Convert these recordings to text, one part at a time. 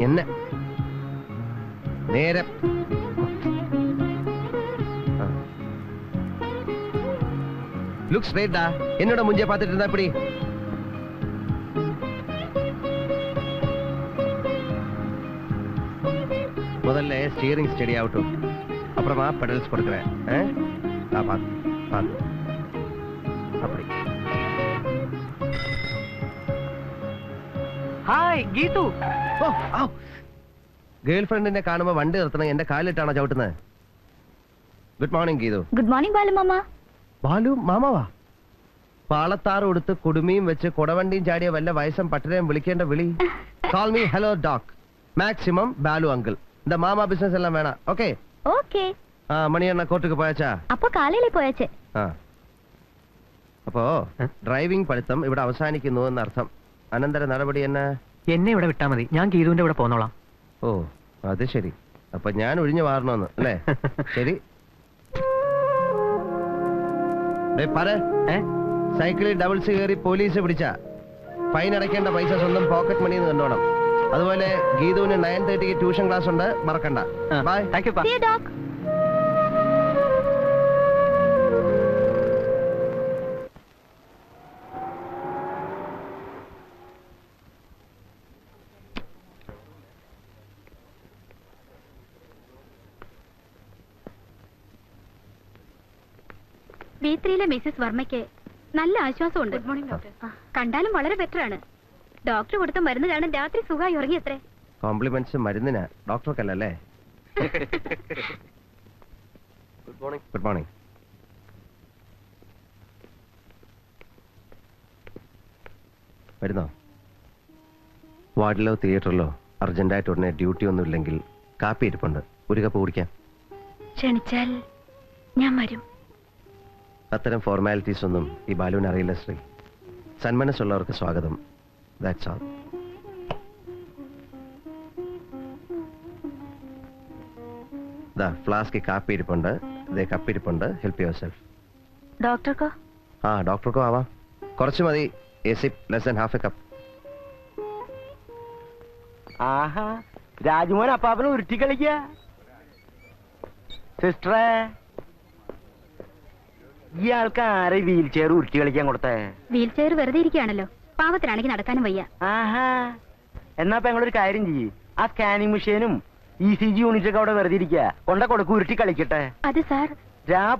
என்ன நேர லுக் ஸ்ட்ரைட்டா. என்னோட முஞ்சிய பார்த்துட்டு இருந்தா இப்படி. முதல்ல ஸ்டீரிங் ஸ்டெடி ஆகட்டும், அப்புறமா பெடல்ஸ் கொடுக்குறேன். அப்படி. ഹായ് ഗീതു. ഗേൾ ഫ്രണ്ടിനെ കാണുമ്പോ വണ്ടി നിർത്തണം, എന്റെ കാലിട്ടാണോ ചവിട്ടുന്നത്? Good morning Geethu. Good morning Balu മാമ. ബാലു മാമാവാ? പാളത്താറ് കൊടുത്ത് കുടുമിയും വെച്ച് കുടവണ്ടിയും ചാടിയ വല്ല വയസ്സം പട്ടരെയും വിളിക്കേണ്ട വിളി. കാൾ മീ ഹലോ ഡോക്, മാക്സിമം ബാലു അങ്കിൾ. இந்த மாமா பிசினஸ் எல்லாம் வேணாம். Okay okay. மணி அண்ணா கோர்ட்டுக்கு போயாச்சா? அப்போ காலையில போயாச்சு. അപ്പോ ഡ്രൈവിംഗ് പഠിത്തം ഇവിടെ അവസാനിക്കുന്നു എന്നർത്ഥം. അനന്തര നടപടി എന്നെ ഇവിടെ വിട്ടാ മതി, ഞാൻ ഗീതുവിന്റെ ഇവിടെ പോന്നോളാം. ഓ അത് ശരി. അപ്പൊ ഞാൻ ഒഴിഞ്ഞു മാറണമെന്ന് അല്ലേ? ശരി. സൈക്കിളിൽ ഡബിൾസ് കയറി പോലീസ് പിടിച്ച ഫൈൻ അടയ്ക്കേണ്ട പൈസ സ്വന്തം പോക്കറ്റ് മണിന്ന് കണ്ടോണം. അതുപോലെ ഗീതുവിന് 9:30 ട്യൂഷൻ ക്ലാസ് ഉണ്ട്, മറക്കണ്ട. Bye. Thank you. See you, doc. B3-ലെ മിസ്സസ് വർമ്മയ്ക്ക് നല്ല ആശ്വാസമുണ്ട്. Good morning doctor. കണ്ടാലും വളരെ ബെറ്റർ ആണ്. ഡോക്ടർ കൊടുത്ത മരുന്ന് കാരണം രാത്രി സുഖമായി ഉറങ്ങിയത്രേ. കോംപ്ലിമെന്റ്സ് മരുന്നിനാ, ഡോക്ടർക്കല്ലേ? Good morning. Good morning. വരുന്നോ? വാർഡിലോ തിയേറ്ററിലോ അർജന്റായിട്ട് ഉടനെ ഡ്യൂട്ടി ഒന്നും ഇല്ലെങ്കിൽ കാപ്പി ഇരിപ്പുണ്ട്, ഒരു കപ്പ് കുടിക്കാം. ക്ഷണിച്ചാൽ ഞാൻ വരും. അത്തരം ഫോർമാലിറ്റീസ് ഒന്നും ഈ ബാലുവിന് അറിയില്ല ശ്രീ. സന്മനസ്സുള്ളവർക്ക് സ്വാഗതം. That's all. ദാ ഫ്ലാസ്ക് കാപ്പി ഇരിപ്പുണ്ട്, ദേ കപ്പ് ഇരിപ്പുണ്ട്. Help yourself. ഡോക്ടർക്കോ? ഡോക്ടർക്കോ ആവാം. കുറച്ച് മതി. A sip, less than half a cup. ആഹാ, രാജുമോൻ അപ്പാപ്പനെ ഉരുട്ടി കളിക്ക. സിസ്റ്ററെ, ഇയാൾക്ക് ആരെ വീൽ ചെയർ ഉരുട്ടി കളിക്കാൻ കൊടുത്തേ? വീൽ ചെയർ വെറുതെ ഇരിക്കുകയാണല്ലോ, പാവത്തിനാണെങ്കിൽ നടക്കാനും വയ്യ. ആഹാ, എന്നാ ഞങ്ങളൊരു കാര്യം ചെയ്യ്, ആ സ്കാനിങ് മെഷീനും ECG യൂണിറ്റ് ഒക്കെ അവിടെ വെറുതെ ഇരിക്കുക, കൊടുക്ക് ഉരുട്ടി കളിക്കട്ടെ. അത് സാർ,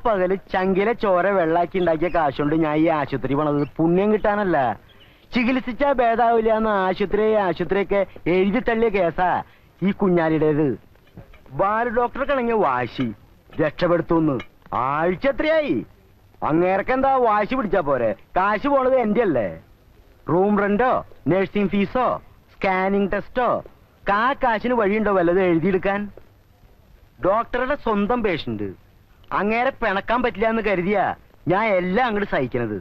പകല് ചങ്കിലെ ചോര വെള്ളാക്കി ഉണ്ടാക്കിയ കാശുകൊണ്ട് ഞാൻ ഈ ആശുപത്രി പണത് പുണ്യം കിട്ടാനല്ല. ചികിത്സിച്ചാ ഭേദാവില്ല എന്ന് ആശുപത്രിയൊക്കെ എഴുതി തള്ളിയ കേസാ ഈ കുഞ്ഞാലിയുടേത്. ബാലു ഡോക്ടർക്കാണെങ്കിൽ വാശി രക്ഷപ്പെടുത്തുന്നു. ആഴ്ച എത്രയായി? അങ്ങേർക്കെന്താ വാശി പിടിച്ചാ പോരെ? കാശ് പോണത് എന്റെ അല്ലേ? റൂം റെന്റോ നഴ്സിംഗ് ഫീസോ സ്കാനിങ് ടെസ്റ്റോ കാശിന് വഴിയുണ്ടോ വല്ലതും എഴുതിയെടുക്കാൻ? ഡോക്ടറുടെ സ്വന്തം പേഷ്യന്റ്, അങ്ങേരെ പിണക്കാൻ പറ്റില്ല എന്ന് കരുതിയാ ഞാൻ എല്ലാം അങ്ങോട്ട് സഹിക്കണത്.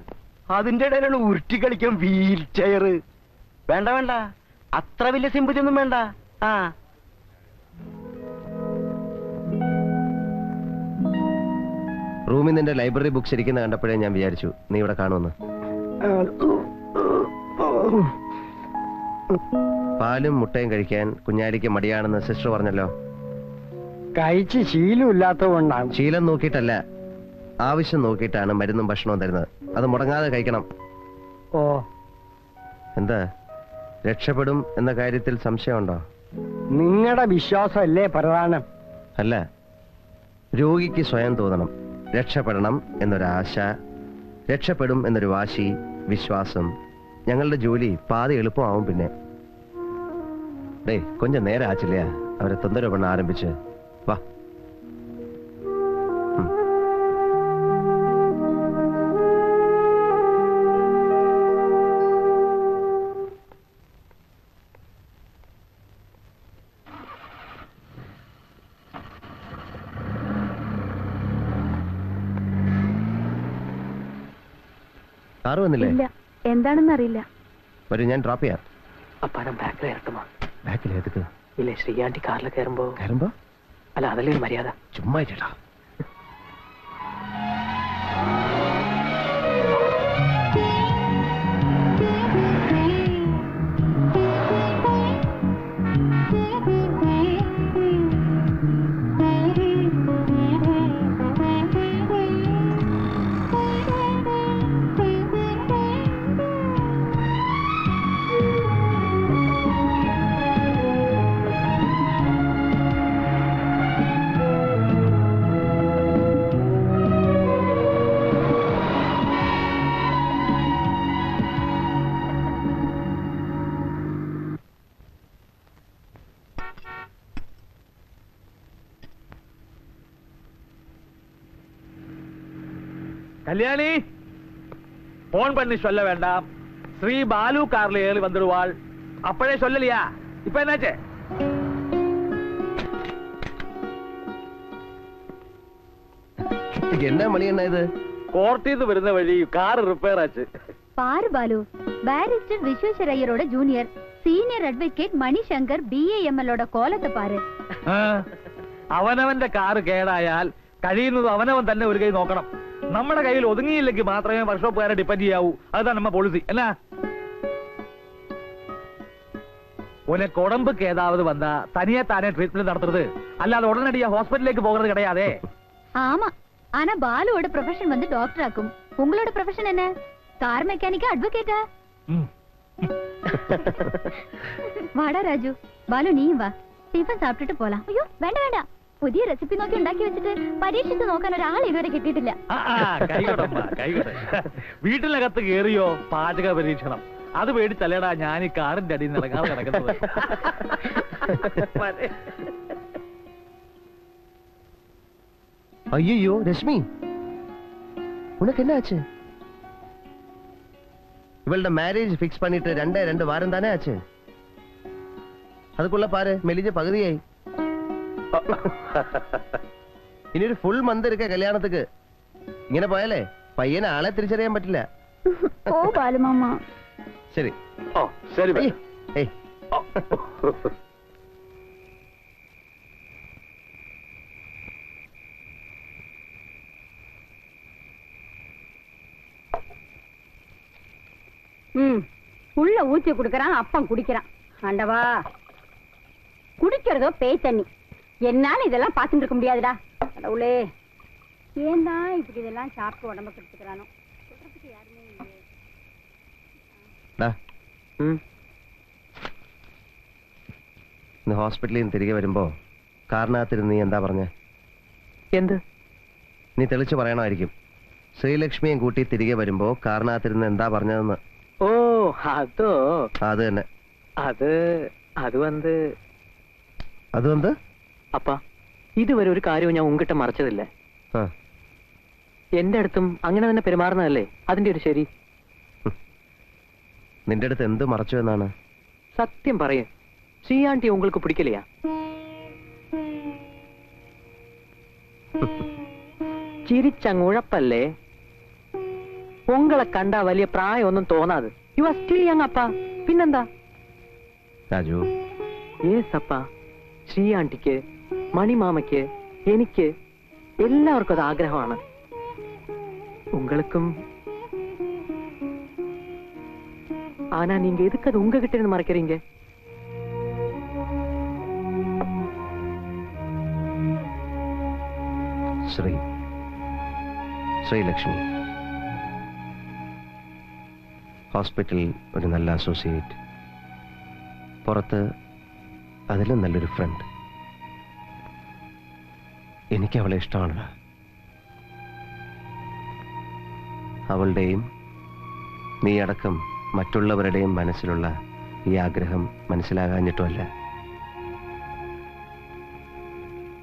അതിന്റെ ഇടയിലാണ് ഉരുട്ടി കളിക്കാൻ വീൽ ചെയർ. വേണ്ട വേണ്ട, അത്ര വലിയ സിമ്പതി ഒന്നും വേണ്ട. റൂമിൽ നിന്റെ ലൈബ്രറി ബുക്സ് ഇരിക്കുന്ന കണ്ടപ്പോഴേ ഞാൻ വിചാരിച്ചു നീ ഇവിടെ കാണുമെന്ന്. പാലും മുട്ടയും കഴിക്കാൻ കുഞ്ഞാലിക്ക് മടിയാണെന്ന് സിസ്റ്റർ പറഞ്ഞല്ലോ. കഴിച്ച് ശീലമില്ലാത്തതുകൊണ്ടാണ്. ശീലം നോക്കിയിട്ടല്ല, ആവശ്യം നോക്കിയിട്ടാണ് മരുന്നും ഭക്ഷണവും തരുന്നത്. അത് മുടങ്ങാതെ കഴിക്കണം. ഓ, എന്താ രക്ഷപ്പെടും എന്ന കാര്യത്തിൽ സംശയമുണ്ടോ? നിങ്ങളുടെ വിശ്വാസമല്ലേ പ്രധാനം? അല്ല, രോഗിക്ക് സ്വയം തോന്നണം രക്ഷപ്പെടണം എന്നൊരാശ, രക്ഷപ്പെടും എന്നൊരു വാശി, വിശ്വാസം. ഞങ്ങളുടെ ജോലി പാതി എളുപ്പമാവും. പിന്നെ കൊഞ്ചം നേരെ ആച്ചില്ല, അവരെ തൊന്തരവ് പണ ആരംഭിച്ച്. വാ. കാറ് വന്നില്ലേ? എന്താണെന്ന് അറിയില്ല. വരും, ഞാൻ ഡ്രോപ്പ് ചെയ്യാം. അപ്പാരം ബാക്കിൽ ഇറക്കുമോ? ബാക്കിൽ ഏതൊക്കെ? ഇല്ലേ, ശ്രീയാണ്ടി കാറിൽ കയറുമ്പോ. അല്ല, അതല്ലേ ഒരു മര്യാദ. ചുമ്മാ ചേട്ടാ. கல்யாணி போன் பண்ணி சொல்ல வேண்டாம். ஸ்ரீ பாலு கார்ல ஏறி வந்துடுவாள். அப்பவே சொல்லலையா? இப்ப என்னாச்சு? என்ன மணி என்ன இது? കോർട്ടിന്ന് വരുന്ന വഴി കാർ റിപ്പയർ ആச்சு. பாரு பாலு, பாரிஸ்டர் விஸ்வேஸ்வர் ஐயரோட junior senior advocate Manishankar BAML കോലത്തെ പാര്. അവനവന്റെ കാറ് കേടായാൽ കഴിയുന്നത് അവനവൻ തന്നെ ഒരു കൈ നോക്കണം. നമ്മുടെ കയ്യിൽ ഒതുങ്ങിയില്ലെങ്കിൽ മാത്രമേ വർക്ക്ഷോപ്പുകാരെ ഡിപ്പെൻഡ് ചെയ്യാവൂ. அதுதான் நம்ம പോളിസി. എന്നാ உனக்கு உடம்புக்கு ஏதாவது வந்தா தனியா தானே ட்ரீட்மெண்ட் நடத்துறது, அல்லாத உடனடியா ஹாஸ்பிட்டலுக்கு போகிறது கிடையாதே. ஆமா, ஆனா பாலுவோட ப்ரொஃபஷன் வந்து டாக்டர் ஆக்கும். உங்களோட ப்ரொஃபஷன் என்ன? கார் மெக்கானிக்கா, அட்வொகேட்டா? வாடா ராஜு. பாலு நீயும் வா, டிஃபன் சாப்பிட்டுட்டு போலாம். ஐயோ വേണ്ട വേണ്ട, പുതിയ റെസിപ്പി നോക്കി ഉണ്ടാക്കി വെച്ചിട്ട് പരീക്ഷിച്ച് നോക്കാൻ ഒരാൾ ഇതുവരെ കിട്ടിയിട്ടില്ല. വീട്ടിനകത്ത് കേറിയോ പാചക പരീക്ഷണം? അത് പേടിച്ചല്ലേടാ ഞാൻ ഈ കാറിന്റെ അടിയിൽ നിന്ന് ഇറങ്ങാതെ കിടക്കുന്നത്. ஐயோ ரஷ்மி, உனக்கு என்ன ஆச்சு? இவளோட மேரேஜ் ஃபிக்ஸ் பண்ணிட்டு 2 வாரம் தானே ஆச்சு. அதுக்குள்ள பாரு மெலிஞ்ச பகுதியாയി. ഇനി ഒരു ഫുൾ മന്ത് ഇരിക്ക കല്യാണത്തിക്ക്. ഇങ്ങനെ പോയാലേ പയ്യനെ ആളെ തിരിച്ചറിയാൻ പറ്റില്ല. ഓ ബാലു മാമ. ശരി. ഓ ശരി. ഏയ് உள்ள ஊத்தி குடுக்கறான், அப்பம் குடிக்கிறான். ஆண்டவா, குடிக்கிறதோ பேய் தண்ணி. என்னால இதெல்லாம் பார்த்துட்டு இருக்க முடியாதுடா. கடவுளே, ஏன்டா இப்படி இதெல்லாம் சாப்பிட்டு உடம்ப கெடுத்துக்கிறானோ? சொல்றதுக்கு யாருமே இல்லையே. ഇന്ന് ഹോസ്പിറ്റലിൽ നിന്ന് തിരികെ വരുമ്പോ കാറിനകത്തിരുന്ന് നീ എന്താ പറഞ്ഞ? എന്ത്? നീ തെളിച്ചു പറയണമായിരിക്കും. ശ്രീലക്ഷ്മിയും കൂട്ടി തിരികെ വരുമ്പോ കാറിനകത്തിരുന്ന് എന്താ പറഞ്ഞതെന്ന്. ഓ അതോ? അത് തന്നെ. அது வந்து அப்பா, ഇതുവരെ ഒരു കാര്യവും ഞാൻ ഉങ്കിട്ട മറച്ചതില്ല. എന്റെ അടുത്തും അങ്ങനെ തന്നെ പെരുമാറുന്നതല്ലേ അതിന്റെ ഒരു ശരി. നിന്റെ അടുത്ത് എന്ത് മറച്ചു എന്നാണ്? സത്യം പറയേ, ശ്രീയാണ്ടി உங்களுக்கு പിടിക്കலையா? ചിരിച്ചങ്ങുഴപ്പല്ലേ? ഉങ്ങളെ കണ്ടാ വലിയ പ്രായമൊന്നും തോന്നാതെ. യു ആർ സ്റ്റിൽ യങ് അപ്പാ. പിന്നെന്താ രാജു? യേസ് അപ്പാ. ശ്രീയാണ്ടിക്ക്, മണിമാമയ്ക്ക്, എനിക്ക് എല്ലാവർക്കും അത് ആഗ്രഹമാണ്. ഉങ്ങൾക്കും. ஆனா நீங்க எதுக்கு அது உங்ககிட்ட இருந்து மறைக்கிறீங்க? ശ്രീലക്ഷ്മി ഹോസ്പിറ്റലിൽ ഒരു നല്ല അസോസിയേറ്റ്, പുറത്ത് അതിലും നല്ലൊരു ഫ്രണ്ട്. എനിക്ക് അവളെ ഇഷ്ടമാണ്. അവളുടെയും നീ അടക്കം മറ്റുള്ളവരുടെയും മനസ്സിലുള്ള ഈ ആഗ്രഹം മനസ്സിലാകാഞ്ഞിട്ടുമല്ല.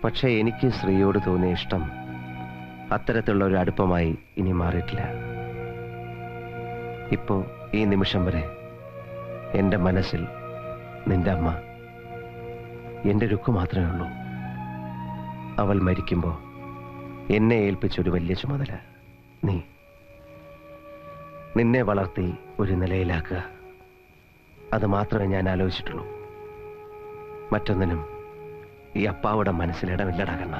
പക്ഷെ എനിക്ക് ശ്രീയോട് തോന്നിയ ഇഷ്ടം അത്തരത്തിലുള്ള ഒരു അടുപ്പമായി ഇനി മാറിയിട്ടില്ല. ഇപ്പോ ഈ നിമിഷം വരെ എന്റെ മനസ്സിൽ നിന്റെ അമ്മ, എന്റെ രുക്ക് മാത്രമേ ഉള്ളൂ. അവൾ മരിക്കുമ്പോ എന്നെ ഏൽപ്പിച്ചൊരു വലിയ ചുമതല നിന്നെ വളർത്തി ഒരു നിലയിലാക്കുക. അത് മാത്രമേ ഞാൻ ആലോചിച്ചിട്ടുള്ളൂ. മറ്റൊന്നിനും ഈ അപ്പാവുടെ മനസ്സിലിടമില്ലടാ കണ്ണ.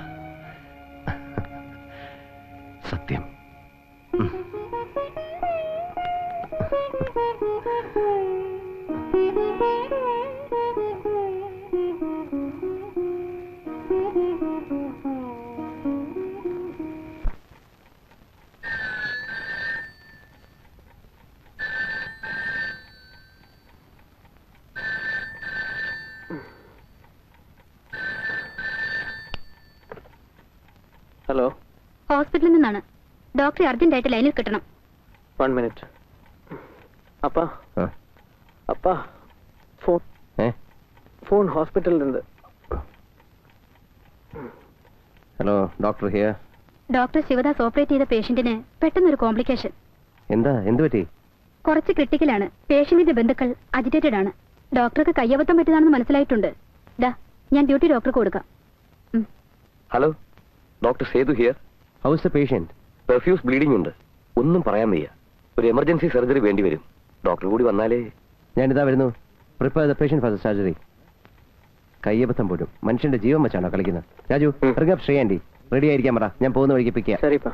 സത്യം. ഹലോ, ഹോസ്പിറ്റലിൽ നിന്നാണ്. ഡോക്ടറെ അർജന്റായിട്ട് ലൈനിൽ കിട്ടണം. 1 മിനിറ്റ്. അപ്പാ അപ്പാ, ഫോൺ ഹോസ്പിറ്റലിൽ ഉണ്ട്. Hello, doctor here. Doctor Sivadas operate ചെയ്ത പേഷ്യന്റിന് പെട്ടെന്നൊരു കോംപ്ലിക്കേഷൻ. എന്താ എന്ത് പറ്റി? കുറച്ച് ക്രിട്ടിക്കലാണ്. പേഷ്യന്റിന്റെ ബന്ധുക്കൾ അജിറ്റേറ്റഡ് ആണ്. ഡോക്ടർക്ക് കയ്യബദ്ധം പറ്റിയതാണെന്ന് മനസ്സിലായിട്ടുണ്ട്. ദാ ഞാൻ ഡ്യൂട്ടി ഡോക്ടർക്ക് കൊടുക്കാം. Hello, doctor Sethu here. How's the patient? Profuse bleeding ഉണ്ട്. ഒന്നും പറയാൻ വയ്യ. ഒരു എമർജൻസി സർജറി വേണ്ടി വരും. ഡോക്ടർ കൂടി വന്നാലേ. ഞാനിതാ വരുന്നു. Prepare the patient for the surgery. കയ്യബദ്ധം പോലും മനുഷ്യന്റെ ജീവൻ വെച്ചാണോ കളിക്കുന്നത്? രാജു, ഇറങ്ങാം. ശ്രീ ആന്റി റെഡി ആയിരിക്കാൻ പറ. ഞാൻ പോകുന്ന വഴിക്ക് പിക്ക് ചെയ്യാം. ശരിപ്പാ.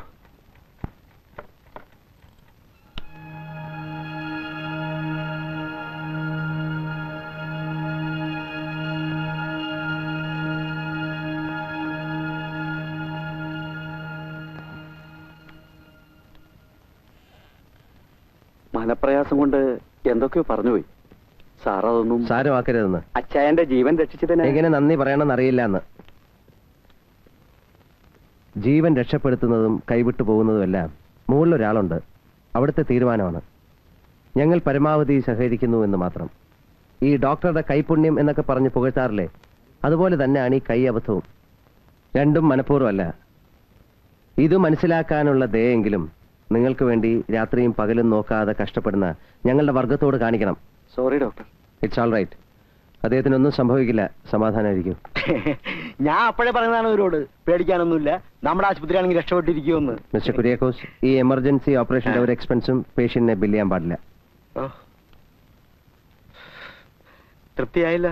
മനപ്രയാസം കൊണ്ട് എന്തൊക്കെയോ പറഞ്ഞുപോയി സാർ. അതൊന്നും സാരമാക്കരുതെന്ന്. അച്ചായന്റെ ജീവൻ രക്ഷിച്ചതിന് എങ്ങനെ നന്ദി പറയണമെന്ന് അറിയില്ല എന്ന്. ജീവൻ രക്ഷപ്പെടുത്തുന്നതും കൈവിട്ടു പോകുന്നതുമെല്ലാം മുകളിലൊരാളുണ്ട്. അവിടുത്തെ തീരുമാനമാണ്. ഞങ്ങൾ പരമാവധി സഹകരിക്കുന്നു എന്ന് മാത്രം. ഈ ഡോക്ടറുടെ കൈപുണ്യം എന്നൊക്കെ പറഞ്ഞ് പുകഴ്ത്താറില്ലേ, അതുപോലെ തന്നെയാണ് ഈ കൈ അബദ്ധവും. രണ്ടും മനഃപൂർവ്വമല്ല. ഇത് മനസ്സിലാക്കാനുള്ള ദയെങ്കിലും നിങ്ങൾക്ക് വേണ്ടി രാത്രിയും പകലും നോക്കാതെ കഷ്ടപ്പെടുന്ന ഞങ്ങളുടെ വർഗത്തോട് കാണിക്കണം. Sorry doctor. It's all right. അദ്ദേഹത്തിനൊന്നും സംഭവിക്കില്ല. സമാധാനമായിരിക്കും. ഞാൻ അപ്പോഴേ പറഞ്ഞതാണ് അവരോട്, പേടിക്കാനൊന്നുമില്ല, നമ്മുടെ ആശുപത്രി ആണെങ്കിൽ രക്ഷപ്പെട്ടിരിക്കുമെന്ന്. മിസ്റ്റർ കുര്യാക്കോസ്, ഈ എമർജൻസി ഓപ്പറേഷന്റെ ഒരു എക്സ്പെൻസും പേഷ്യന്റിനെ ബില്ല് ചെയ്യാൻ പാടില്ല. തൃപ്തിയായില്ല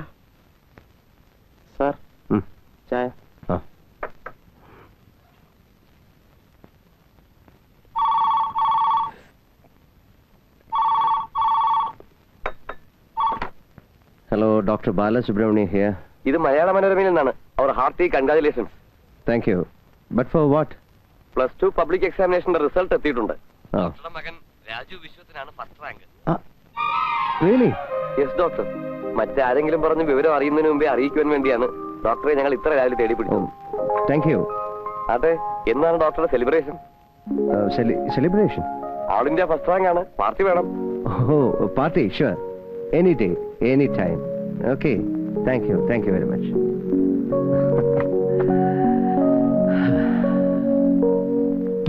സാർ, ഉം. ചായ. ആ. Hello, doctor Balasubramanya here. ഇത് മലയാള മനോരമയിൽ നിന്നാണ്. അവർ hearty congratulations. Thank you. But for what? +2 public എക്സാമിനേഷന്റെ റിസൾട്ട് എത്തിയിട്ടുണ്ട്. ആ. ഡോക്ടറുടെ മകൻ രാജു വിശ്വത്തിനാണ് first rank. Really? Yes doctor. മറ്റാരെങ്കിലും പറഞ്ഞ് വിവരം അറിയുന്നതിന് മുമ്പേ അറിയിക്കുവാൻ വേണ്ടിയാണ് ഡോക്ടറെ ഞങ്ങൾ ഇത്ര രാവിലെ തേടി പിടിച്ചത്. Thank you. അതെ, എന്നാണ് ഡോക്ടറുടെ celebration? Celebration? All India first rank ആണ്. പാർട്ടി വേണം. Oh, party? Sure. Any day, any time. Okay, thank you very much.